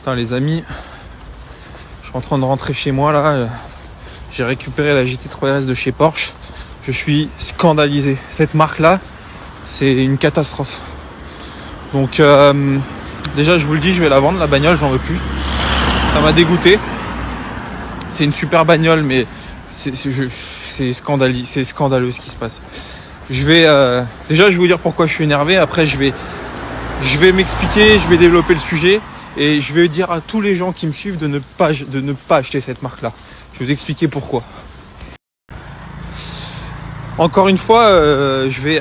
Putain les amis, je suis en train de rentrer chez moi là. J'ai récupéré la GT3 RS de chez Porsche. Je suis scandalisé. Cette marque là, c'est une catastrophe. Donc déjà je vous le dis, je vais la vendre la bagnole, j'en veux plus. Ça m'a dégoûté. C'est une super bagnole mais c'est scandaleux ce qui se passe. Déjà je vais vous dire pourquoi je suis énervé. Après je vais m'expliquer, je vais développer le sujet. Et je vais dire à tous les gens qui me suivent de ne pas acheter cette marque-là. Je vais vous expliquer pourquoi. Encore une fois,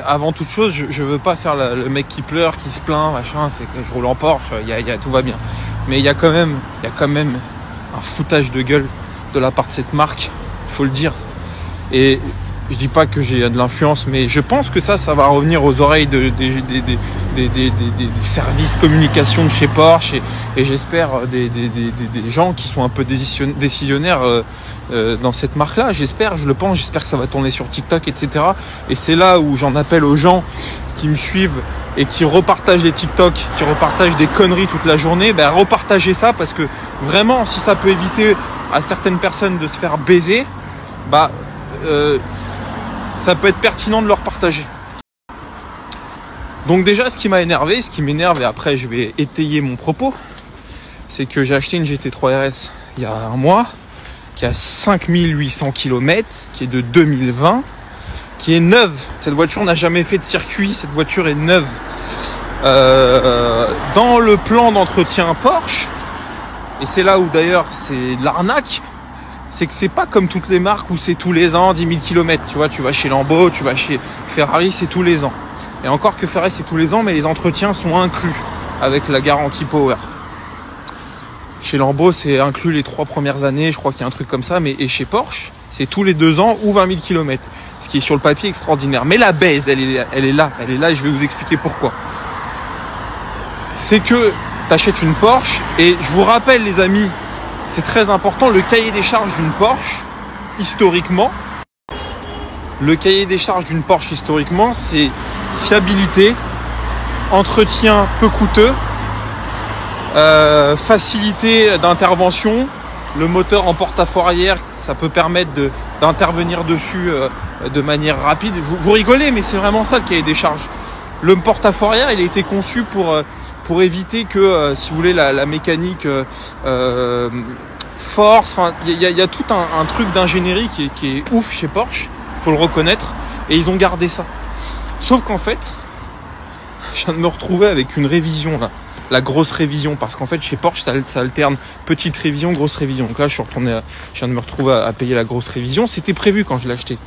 avant toute chose, je veux pas faire le mec qui pleure, qui se plaint, machin. C'est que je roule en Porsche, tout va bien. Mais il y a quand même un foutage de gueule de la part de cette marque. Il faut le dire. Et je dis pas que j'ai de l'influence, mais je pense que ça va revenir aux oreilles des services communication de chez Porsche et j'espère des gens qui sont un peu décisionnaires dans cette marque-là. J'espère que ça va tourner sur TikTok, etc. Et c'est là où j'en appelle aux gens qui me suivent et qui repartagent des TikTok, qui repartagent des conneries toute la journée. Repartagez ça parce que vraiment, si ça peut éviter à certaines personnes de se faire baiser, ça peut être pertinent de leur partager. Donc déjà, ce qui m'énerve, et après je vais étayer mon propos, c'est que j'ai acheté une GT3 RS il y a un mois, qui a 5800 km, qui est de 2020, qui est neuve. Cette voiture n'a jamais fait de circuit, cette voiture est neuve. Dans le plan d'entretien Porsche, et c'est là où d'ailleurs c'est de l'arnaque, c'est que c'est pas comme toutes les marques où c'est tous les ans 10 000 km. Tu vois, tu vas chez Lambo, tu vas chez Ferrari, c'est tous les ans. Et encore que Ferrari, c'est tous les ans, mais les entretiens sont inclus avec la garantie Power. Chez Lambo, c'est inclus les 3 premières années, je crois qu'il y a un truc comme ça. Et chez Porsche, c'est tous les 2 ans ou 20 000 km. Ce qui est sur le papier extraordinaire. Mais la baise, elle est là et je vais vous expliquer pourquoi. C'est que tu achètes une Porsche et je vous rappelle les amis, c'est très important, le cahier des charges d'une Porsche, historiquement, c'est fiabilité, entretien peu coûteux, facilité d'intervention, le moteur en porte-à-faux arrière, ça peut permettre d'intervenir dessus de manière rapide. Vous rigolez, mais c'est vraiment ça le cahier des charges. Le porte-à-faux arrière, il a été conçu pour éviter que, si vous voulez, la mécanique force. Enfin, il y a tout un truc d'ingénierie qui est ouf chez Porsche, faut le reconnaître, et ils ont gardé ça. Sauf qu'en fait, je viens de me retrouver avec une révision là, la grosse révision, parce qu'en fait chez Porsche ça alterne petite révision, grosse révision. Donc là je viens de me retrouver à payer la grosse révision. C'était prévu quand je l'ai acheté.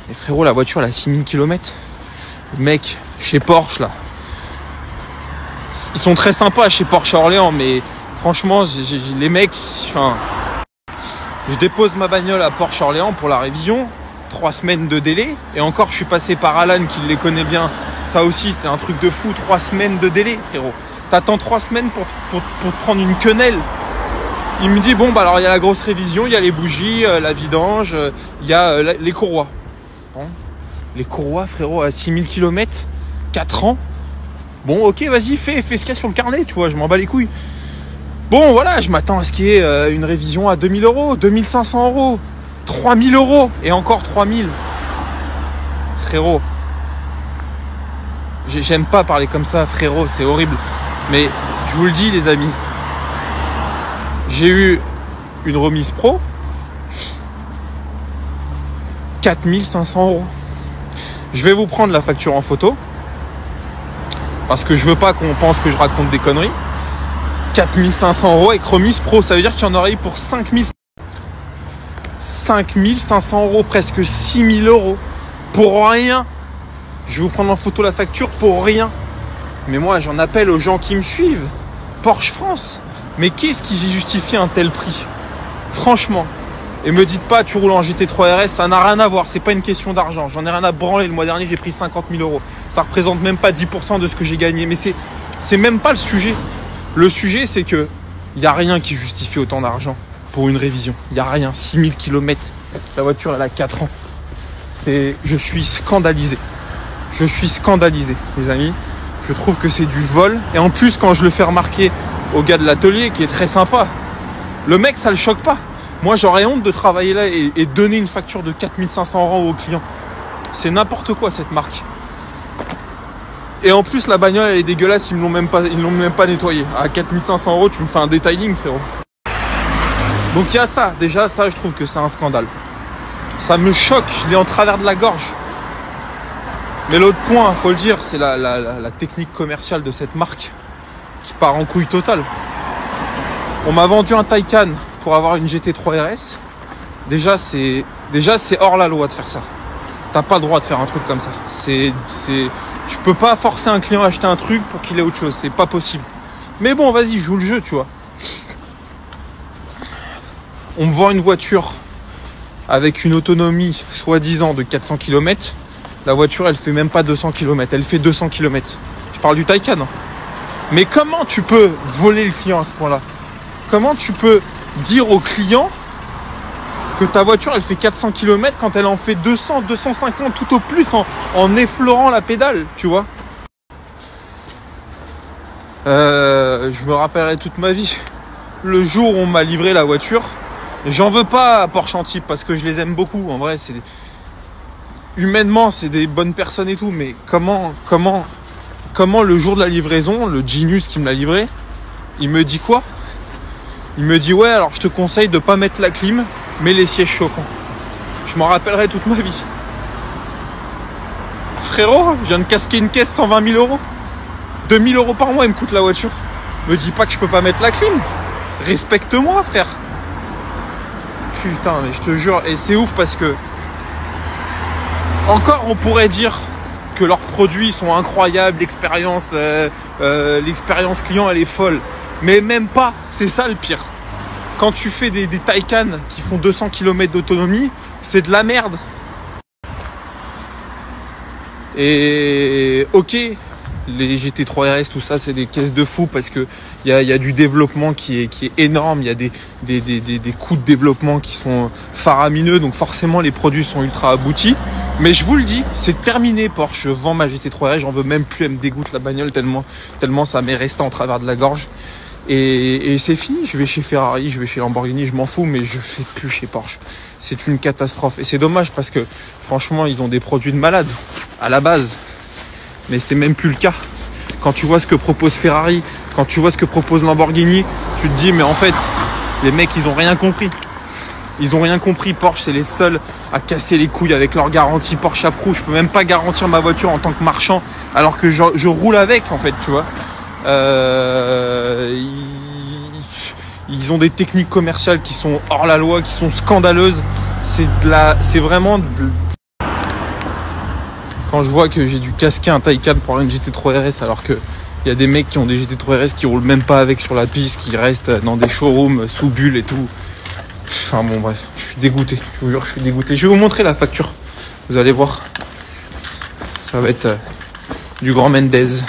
Mais frérot, la voiture elle a 6000 km. Mec, chez Porsche là, ils sont très sympas chez Porsche à Orléans, mais franchement les mecs, je dépose ma bagnole à Porsche Orléans pour la révision, 3 semaines de délai, et encore je suis passé par Alan qui les connaît bien. Ça aussi c'est un truc de fou, 3 semaines de délai, frérot. T'attends 3 semaines pour te prendre une quenelle. Il me dit bon alors il y a la grosse révision, il y a les bougies, la vidange, il y a les courroies. Bon, les courroies frérot à 6000 km, 4 ans. Bon ok vas-y fais ce qu'il y a sur le carnet, tu vois, je m'en bats les couilles. Bon voilà, je m'attends à ce qu'il y ait une révision à 2000 €, 2500 €, 3000 € et encore 3000. Frérot, j'aime pas parler comme ça, frérot, c'est horrible. Mais je vous le dis les amis, j'ai eu une remise pro, 4500 €. Je vais vous prendre la facture en photo, parce que je veux pas qu'on pense que je raconte des conneries. 4500 € avec remise pro, ça veut dire qu'il y en aurait eu pour 5500 €, presque 6000 € pour rien. Je vais vous prendre en photo la facture pour rien. Mais moi j'en appelle aux gens qui me suivent, Porsche France, mais qu'est-ce qui justifie un tel prix? Franchement. Et me dites pas tu roules en GT3 RS, ça n'a rien à voir, c'est pas une question d'argent, j'en ai rien à branler. Le mois dernier j'ai pris 50 000 €, ça représente même pas 10% de ce que j'ai gagné. Mais c'est même pas le sujet. Le sujet c'est que il y a rien qui justifie autant d'argent pour une révision. Il y a rien, 6000 km, la voiture elle a 4 ans. Je suis scandalisé. Je suis scandalisé les amis. Je trouve que c'est du vol. Et en plus quand je le fais remarquer au gars de l'atelier qui est très sympa. Le mec, ça le choque pas. Moi, j'aurais honte de travailler là et donner une facture de 4500 € au client. C'est n'importe quoi cette marque. Et en plus, la bagnole, elle est dégueulasse, ils l'ont même pas nettoyée. À 4500 €, tu me fais un detailing, frérot. Donc il y a ça. Déjà, ça, je trouve que c'est un scandale. Ça me choque, je l'ai en travers de la gorge. Mais l'autre point, faut le dire, c'est la technique commerciale de cette marque qui part en couille totale. On m'a vendu un Taycan pour avoir une GT3 RS. Déjà, c'est hors la loi de faire ça. T'as pas le droit de faire un truc comme ça. Tu peux pas forcer un client à acheter un truc pour qu'il ait autre chose. C'est pas possible. Mais bon, vas-y, joue le jeu, tu vois. On me vend une voiture avec une autonomie soi-disant de 400 km. La voiture, elle fait même pas 200 km. Elle fait 200 km. Je parle du Taycan. Hein. Mais comment tu peux voler le client à ce point-là? Comment tu peux dire au client que ta voiture, elle fait 400 km quand elle en fait 200, 250 tout au plus en effleurant la pédale, tu vois? Je me rappellerai toute ma vie. Le jour où on m'a livré la voiture, j'en veux pas à Porsche Antibes parce que je les aime beaucoup. En vrai, humainement, c'est des bonnes personnes et tout, mais comment le jour de la livraison, le Genius qui me l'a livré, il me dit quoi? Il me dit ouais, alors je te conseille de pas mettre la clim, mais les sièges chauffants. Je m'en rappellerai toute ma vie. Frérot, je viens de casquer une caisse 120 000 €. 2 000 € par mois, il me coûte la voiture. Me dis pas que je peux pas mettre la clim. Respecte-moi, frère. Putain, mais je te jure, et c'est ouf parce que encore on pourrait dire que leurs produits sont incroyables, l'expérience client elle est folle, mais même pas, c'est ça le pire. Quand tu fais des Taycan qui font 200 km d'autonomie, c'est de la merde. Et ok, les GT3 RS, tout ça, c'est des caisses de fou parce que il y a du développement qui est énorme. Il y a des coûts de développement qui sont faramineux. Donc forcément, les produits sont ultra aboutis. Mais je vous le dis, c'est terminé Porsche. Je vends ma GT3 RS, j'en veux même plus. Elle me dégoûte la bagnole tellement ça m'est resté en travers de la gorge. Et c'est fini. Je vais chez Ferrari, je vais chez Lamborghini, je m'en fous, mais je fais plus chez Porsche. C'est une catastrophe. Et c'est dommage parce que franchement, ils ont des produits de malade à la base. Mais c'est même plus le cas. Quand tu vois ce que propose Ferrari, quand tu vois ce que propose Lamborghini, tu te dis mais en fait, les mecs ils ont rien compris. Ils ont rien compris. Porsche, c'est les seuls à casser les couilles avec leur garantie Porsche Approuve. Je peux même pas garantir ma voiture en tant que marchand alors que je roule avec en fait, tu vois. Ils ont des techniques commerciales qui sont hors la loi, qui sont scandaleuses. C'est vraiment quand je vois que j'ai dû casquer un Taycan pour une GT3 RS alors que il y a des mecs qui ont des GT3 RS qui roulent même pas avec sur la piste, qui restent dans des showrooms sous bulle et tout. Enfin bon bref, je suis dégoûté, je vous jure je suis dégoûté. Je vais vous montrer la facture, vous allez voir. Ça va être du grand Mendez.